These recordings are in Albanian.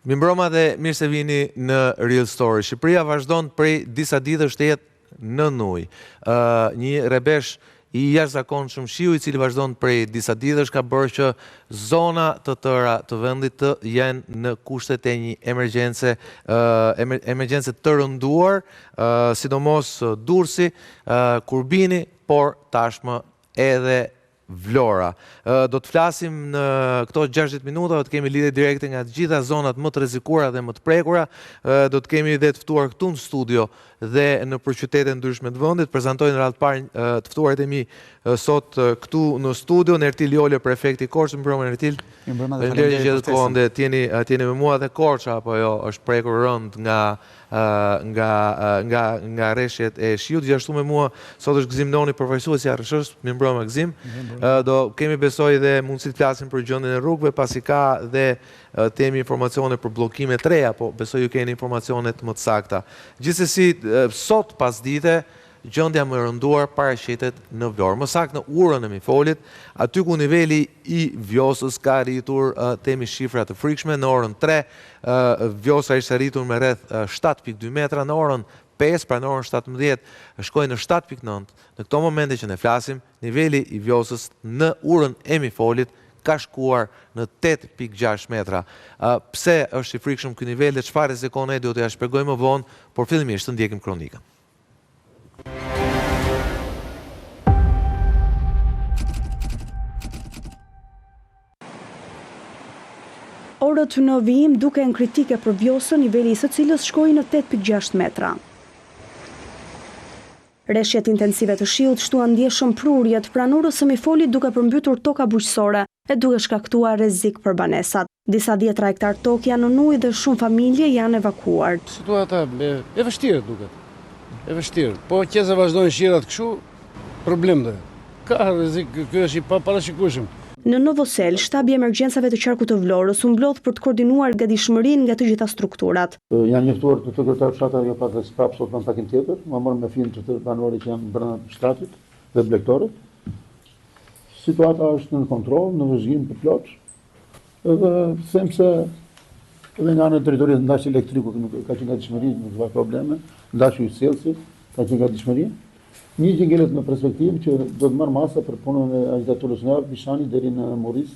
Mirëmbrëma dhe mirë se vini në Real Story. Shqipëria vazhdon prej disa ditësh të jetë në ujë. Një rebesh i jashtëzakonshëm shiu i cili vazhdon prej disa ditësh ka bërë që zona të tëra të vendit të jenë në kushtet e një emergjence të rënduar, sidomos Durrësi, Kurbini, por tashmë edhe Vlora. Do të flasim në këto 60 minuta, do të kemi lidhje direkte nga të gjitha zonat më të rrezikuara dhe më të prekura. Do të kemi dhe të ftuar këtu në studio dhe në qytete ndryshme të vendit. Prezantoj në radhë të parë të ftuarit e mi sot këtu në studio, Nertil Jole, prefekti i Korçës. Mirëmbrëma Nertil. Faleminderit që gjetët kohën dhe t'jeni me mua dhe Korça apo jo është prekur rënd nga rreshjet e shiut. Gjithashtu me mua sot është Gzim Noni, përfaqësuesi i ARSH-s. Mirëmbrëma Gzim. Do kemi besoj dhe mundësi të flasim për gjendjen e rrugëve, pasi ka dhe temi informacione për bllokime të reja, po besoj ju keni informacione më të sakta. Gjithsesi, sot pas dite, gjendja më e rënduar paraqetet në Vlorë. Më saktë në Urën e Mifolit, aty ku niveli i Vjosës ka arritur temi shifra të frikshme. Në orën 3, Vjosa ishte arritur me rreth 7.2 metra, në orën 5, pra në orën 17 shkoi në 7.9. Në këto momente që ne flasim, niveli i Vjosës në Urën e Mifolit ka shkuar në 8.6 metra. Pse është i frikshëm ky nivel dhe çfarë rrezikon ai do t'ja shpjegoj më vonë, por fillimisht të ndjekim kronikën. Orët në vijim duken kritike për Vjosën, niveli i së cilës shkoi në 8.6 metra. Rreshjet intensive të shiut shtuan ndjeshëm prurjet pranë Urës së Mifolit duke përmbytur toka bujqësore e duke shkaktuar rrezik për banesat. Disa 10 hektar tokë janë në ujë dhe shumë familje janë evakuar. Situata e vështirë duket. E vështirë. Po qëse vazhdojnë shirat kështu, problem dhe. Ka rrezik, ky është i parashikueshëm. Në Novosel, shtabi i emergjencave të qarkut të Vlorës u mblodh për të koordinuar gatishmërinë nga të gjitha strukturat. Janë njoftuar të sekretar fshatar jo pak prapë sot në takim tjetër, ma morën me fjalë të banorëve që janë brenda shtatit dhe blegtorët. Situata është në kontroll, në vëzhgim të plot. Edhe them se edhe nga ana e territorit ndashi elektriku ka qenë gatishmëri, nuk ka probleme, ndashi ujësjellsi ka qenë gatishmëri. Një që ngelet në perspektivë që do të marrë masa për punën e agitaturës në Bishani deri në Moris,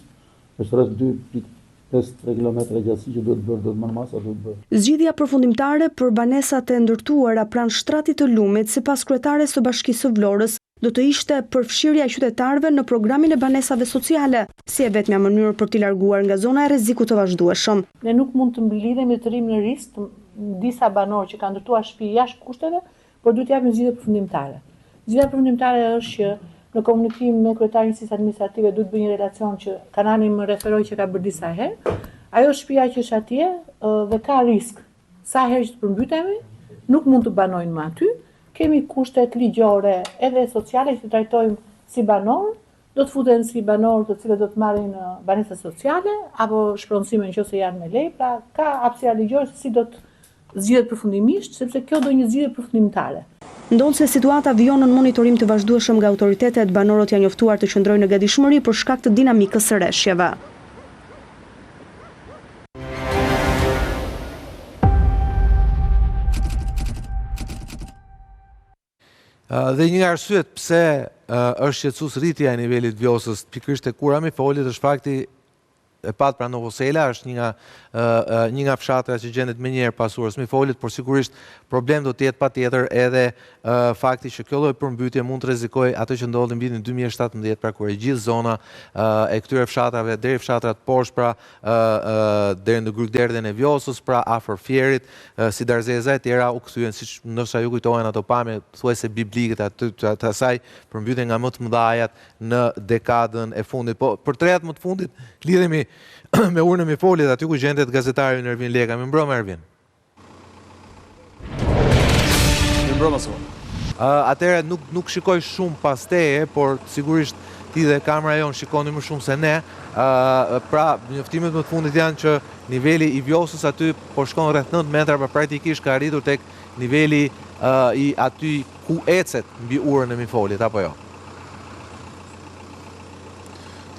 është rreth 2.5 kilometra gjatësi që do të marrë masa, do të bërë. Zgjidhja përfundimtare për banesat e ndërtuara pranë shtratit të Lumit, sipas kryetares së Bashkisë së Vlorës, do të ishte përfshirja e qytetarëve në programin e banesave sociale, si e vetmja mënyrë për t'i larguar nga zona e rrezikut të vazhdueshëm. Ne nuk mund të mblidhemi të rrim në risk disa banorë që kanë ndërtuar shtëpi jashtë kushteve, por duhet japim zgjidhje përfundimtare. Zgjidhja përfundimtare është që në komunikim me kryetarin e njësisë administrative duhet bëjë një relacion që kanani më referoi që ka bërë disa herë. Ajo shtëpia që është atje dhe ka risk. Sa herë që të përmbytemi, nuk mund të banojnë më aty. Kemi kushtet ligjore edhe sociale që të trajtojmë si banor, do të futen si banor të cilët do të marrin banesa sociale apo shpronësime nëse janë me lej, pra ka hapësira ligjore se si do të zgjidhet përfundimisht, sepse kjo do një zgjidhje përfundimtare. Ndonse situata vijon në monitorim të vazhdueshëm nga autoritetet, banorët janë njoftuar të qëndrojnë në gatishmëri për shkak të dinamikës së rreshjeve. Dhe një nga arsyet pse është shqetësues rritja e nivelit Vjosës pikërisht tek Ura e Mifolit është fakti e pat pra Novosela është një nga fshatrat që gjendet menjëherë pas Urës Mifolit, por sigurisht problem do të jetë patjetër edhe fakti që kjo lloj përmbytje mund të rrezikojë atë që ndodhi në vitin 2017, pra kur e gjithë zona e këtyre fshatrave deri fshatrat poshtë, pra deri në Grykderdhen e Vjosës, pra afër Fierit, si Darzeza e tjera u kthyen, siç ndoshta ju kujtohen ato pamje thuajse biblike të asaj përmbytje nga më të mëdhajat në dekadën e fundit. Po për trejat më të fundit lidhemi me Urën e Mifolit, aty ku gjendet gazetari Ervin Leka. Mirëmbrëma Ervin. Mirëmbrëma sot. Atëherë nuk shikoj shumë pas teje, por sigurisht ti dhe kamera jon shikoni më shumë se ne. Pra, njoftimet më të fundit janë që niveli i Vjosës aty po shkon rreth 9 metra, pra praktikisht ka arritur tek niveli i aty ku ecet mbi Urën e Mifolit, apo jo?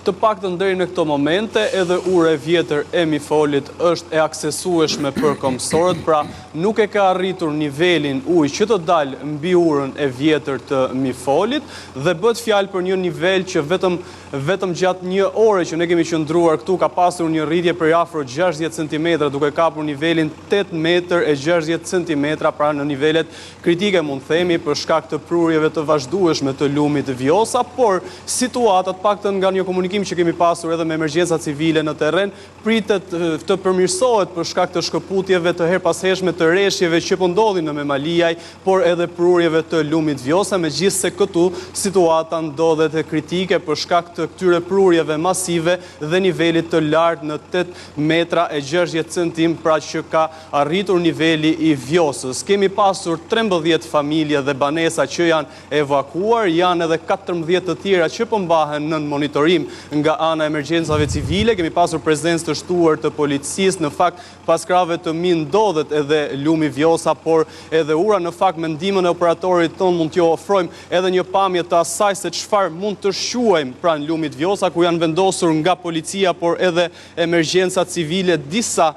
Të paktën deri në këto momente edhe ura e vjetër e Mifolit është e aksesueshme për kombësorët, pra nuk e ka arritur nivelin ujë që të dalë mbi urën e vjetër të Mifolit dhe bëhet fjalë për një nivel që vetëm gjatë një ore që ne kemi qëndruar këtu ka pasur një rritje për afro 60 cm, duke kapur nivelin 8 metër e 60 cm, pra në nivelet kritike mund themi për shkak të prurjeve të vazhdueshme të lumit Vjosa, por situatat paktën nga një komunikim që kemi pasur edhe me emergjenca civile në terren, pritet të përmirësohet për shkak të shkëputjeve të herpashershme të rreshjeve që po ndodhin në Memaliaj, por edhe prurjeve të lumit Vjosa, megjithse këtu situata ndodhet e kritike për shkak të këtyre prurjeve masive dhe nivelit të lartë në 8 metra e 60 centim, pra që ka arritur niveli i Vjosës. Kemi pasur 13 familje dhe banesa që janë evakuar, janë edhe 14 të tjera që po mbahen në monitorim nga ana emergjencave civile. Kemi pasur prezencë të shtuar të policisë, në fakt pas krave të mi ndodhet edhe lumi Vjosa, por edhe ura. Në fakt me ndihmën e operatorit ton mund t'ju ofrojmë edhe një pamje të asaj se çfarë mund të shquajmë pranë lumit Vjosa, ku janë vendosur nga policia por edhe emergjenca civile disa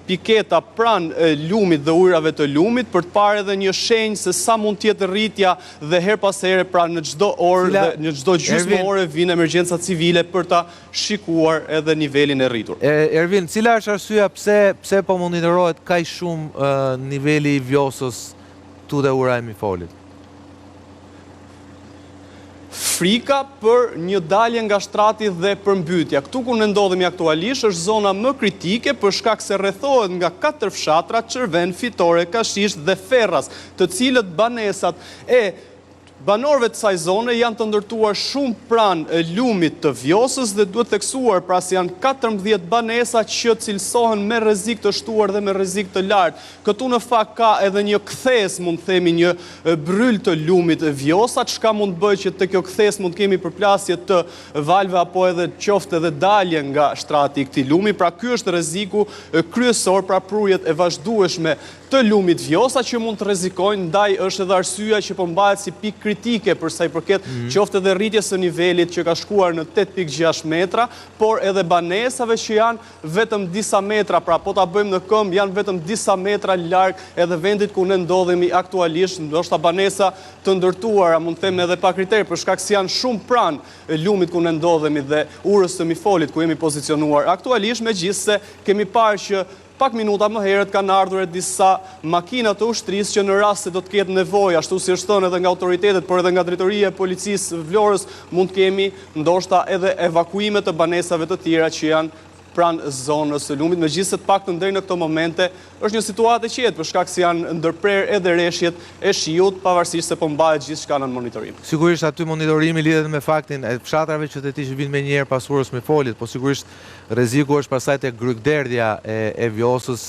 piketa pranë lumit dhe ujrave të lumit për të parë edhe një shenjë se sa mund të jetë rritja dhe her pas here, pra në çdo orë dhe në çdo gjysmë ore vinë emergjenca civile për ta shikuar edhe nivelin e rritur. Ervin, cila është arsyeja pse po monitorohet kaq shumë niveli i Vjosës tu dhe ura e Mifolit? Frika për një dalje nga shtrati dhe përmbytja. Këtu ku ne ndodhemi aktualisht është zona më kritike për shkak se rrethohet nga 4 fshatra: Çerven, Fitore, Kashish dhe Ferras, të cilët banesat e banorëve të saj zone janë të ndërtuar shumë pranë lumit të Vjosës dhe duhet theksuar pra se janë 14 banesa që cilësohen me rrezik të shtuar dhe me rrezik të lartë. Këtu në fakt ka edhe një kthes, mund themi një bryl të lumit Vjosa, çka mund bëjë që te kjo kthes mund kemi përplasje të valve apo edhe qoftë edhe dalje nga shtrati i këtij lumi. Pra ky është rreziku kryesor, pra prurjet e vazhdueshme të lumit Vjosa që mund të rrezikojnë, ndaj është edhe arsyeja që po mbahet si pikë kritike për sa i përket qoftë edhe rritjes së nivelit që ka shkuar në 8.6 metra, por edhe banesave që janë vetëm disa metra, pra po ta bëjmë në këmbë janë vetëm disa metra larg edhe vendit ku ne ndodhemi aktualisht, ndoshta banesa të ndërtuara, mund të them edhe pa kriteri, për shkak se janë shumë pranë lumit ku ne ndodhemi dhe urës së Mifolit ku jemi pozicionuar aktualisht, megjithse kemi parë që pak minuta më herët kanë ardhur disa makina të ushtrisë që në rast se do të ketë nevojë, ashtu si është thënë edhe nga autoritetet, por edhe nga drejtoria e policisë Vlorës, mund të kemi ndoshta edhe evakuime të banesave të tjera që janë pranë zonës së lumit, megjithse të paktën deri në këto momente është një situatë e qetë për shkak se janë ndërprer edhe rreshjet e shiut, pavarësisht se po mbahet gjithçka në monitorim. Sigurisht aty monitorimi lidhet me faktin e fshatrave qytetisht vinë me njëherë pas urës Mifolit, po sigurisht rreziku është pastaj tek grykderdhja e Vjosës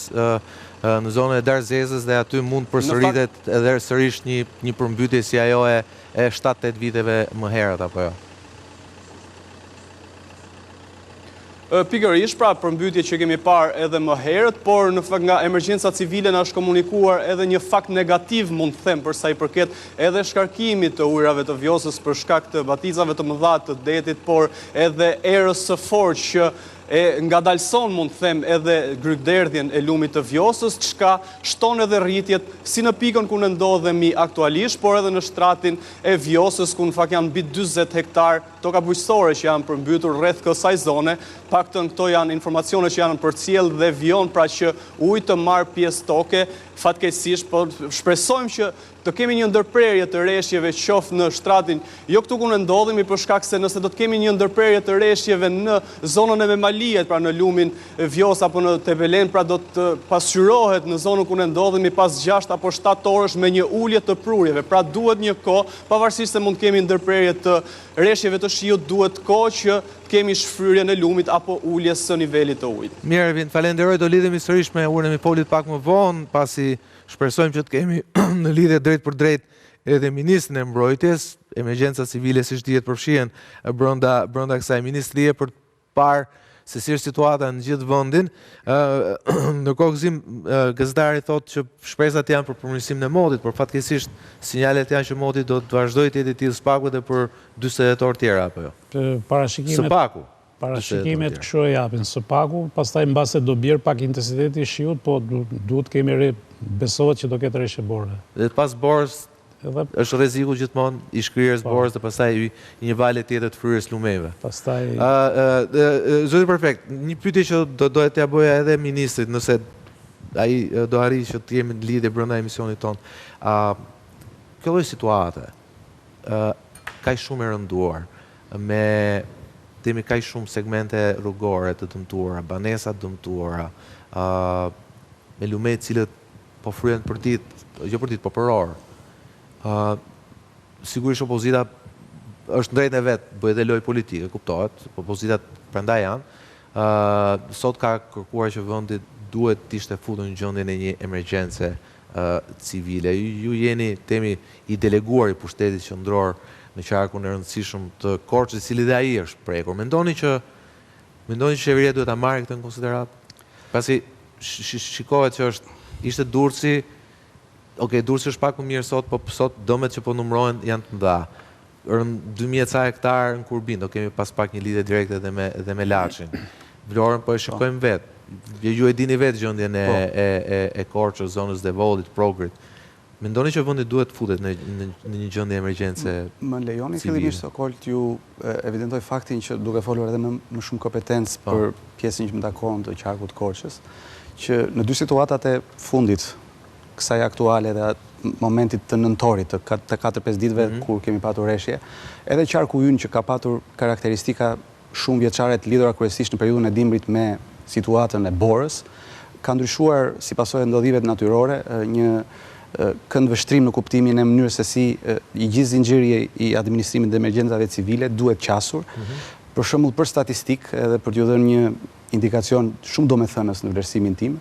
në zonën e Darzezës dhe aty mund përsëritet edhe sërish një përmbytje si ajo e 7-8 viteve më herët apo jo. Pikërisht, pra përmbytje që kemi parë edhe më herët, por në fakt nga emergjenca civile na është komunikuar edhe një fakt negativ, mund të them, për sa i përket edhe shkarkimit të ujrave të Vjosës për shkak të baticave të mëdha të detit, por edhe erës së fortë që nga dalson, mund të them, edhe grykderdhjen e lumit të Vjosës, çka shton edhe rritjet si në pikën ku ne ndodhemi aktualisht, por edhe në shtratin e Vjosës, ku në fakt janë mbi 40 hektar toka bujqësore që janë përmbytur rreth kësaj zone. Paktën këto janë informacione që janë përcjell dhe vijon pra që ujë të marr pjesë toke, fatkeqësisht, po shpresojmë që të kemi një ndërprerje të rreshjeve qoftë në shtratin, jo këtu ku ne ndodhemi, për shkak se nëse do të kemi një ndërprerje të rreshjeve në zonën e Memalijet, pra në lumin Vjosa apo në Tebelen, pra do të pasqyrohet në zonën ku ne ndodhemi pas 6 apo 7 orësh me një ulje të prurjeve. Pra duhet një kohë, pavarësisht se mund të kemi ndërprerje të rreshjeve të shiut, duhet kohë që kemi shfryrjen e lumit apo uljes së nivelit të ujit. Mirë, Ervin, falenderoj, do lidhemi sërish me urën e Mifolit pak më vonë, pasi shpresojmë që të kemi në lidhje drejt për drejt edhe ministrin e mbrojtjes, emergjenca civile siç dihet përfshihen brenda kësaj ministrie për të parë se si është situata në gjithë vendin. Ndërkohë Gzim gazetari thotë që shpresat janë për përmirësimin e modit, por fatkeqësisht sinjalet janë që modi do të vazhdojë të jetë i tillë spaku edhe për 40 orë tjera apo jo. Parashikimet së paku. Parashikimet kështu e japin së paku, pastaj mbase do bjerë pak intensiteti i shiut, po duhet kemi besohet që do ketë reshje borë. Dhe pas borës është rreziku gjithmonë i shkrirjes borës dhe pastaj një valë tjetër të fryrjes lumeve. Pastaj Zoti Prefekt, një pyetje që doja t'ia bëja edhe ministrit, nëse ai do arrijë që të jemi në lidhje brenda emisionit ton. Kjo lloj situate kaq shumë e rënduar me temi kaq shumë segmente rrugore të dëmtuara, banesa të dëmtuara, me lume të cilët po fryen për ditë, jo për ditë, po për orë. Sigurisht opozita është në drejtën e vet, bëj edhe lojë politike, kuptohet, opozitat prandaj janë. Sot ka kërkuar që vendi duhet të ishte futur në gjendjen e një emergjence civile. Ju jeni temi i deleguar i pushtetit qendror në qarkun e rëndësishëm të Korçës, i cili dhe ai është prekur. Mendoni që qeveria duhet ta marrë këtë në konsiderat? Pasi shikohet që ishte Durrësi, Durrësi është pak më mirë sot, po sot dëmet që po numërohen janë të mëdha. 2000 ca hektar në Kurbin, do kemi pas pak një lidhje direkte edhe me Laçin. Vlorën po e shikojmë vetë. Ju e dini vetë gjendjen e Korçës, zonës Devollit, Progrit. Mendoni që vendi duhet futet në një gjendje emergjence? Më lejoni fillimisht Sokol t'ju evidentoj faktin që duke folur edhe më shumë kompetencë për pjesën që më takon të qarkut Korçës, që në dy situatat e fundit kësaj aktuale dhe momentit të nëntorit, të 4-5 ditëve kur kemi patur reshje, edhe qarku ynë që ka patur karakteristika shumë vjeçare të lidhura kryesisht në periudhën e dimrit me situatën e borës, ka ndryshuar si pasojë e ndodhive natyrore një këndvështrim në kuptimin e mënyrës se si i gjithë zinxhiri i administrimit dhe emergjencave civile duhet qasur. Për shembull për statistikë edhe për t'ju dhënë një indikacion shumë domethënës në vlerësimin tim,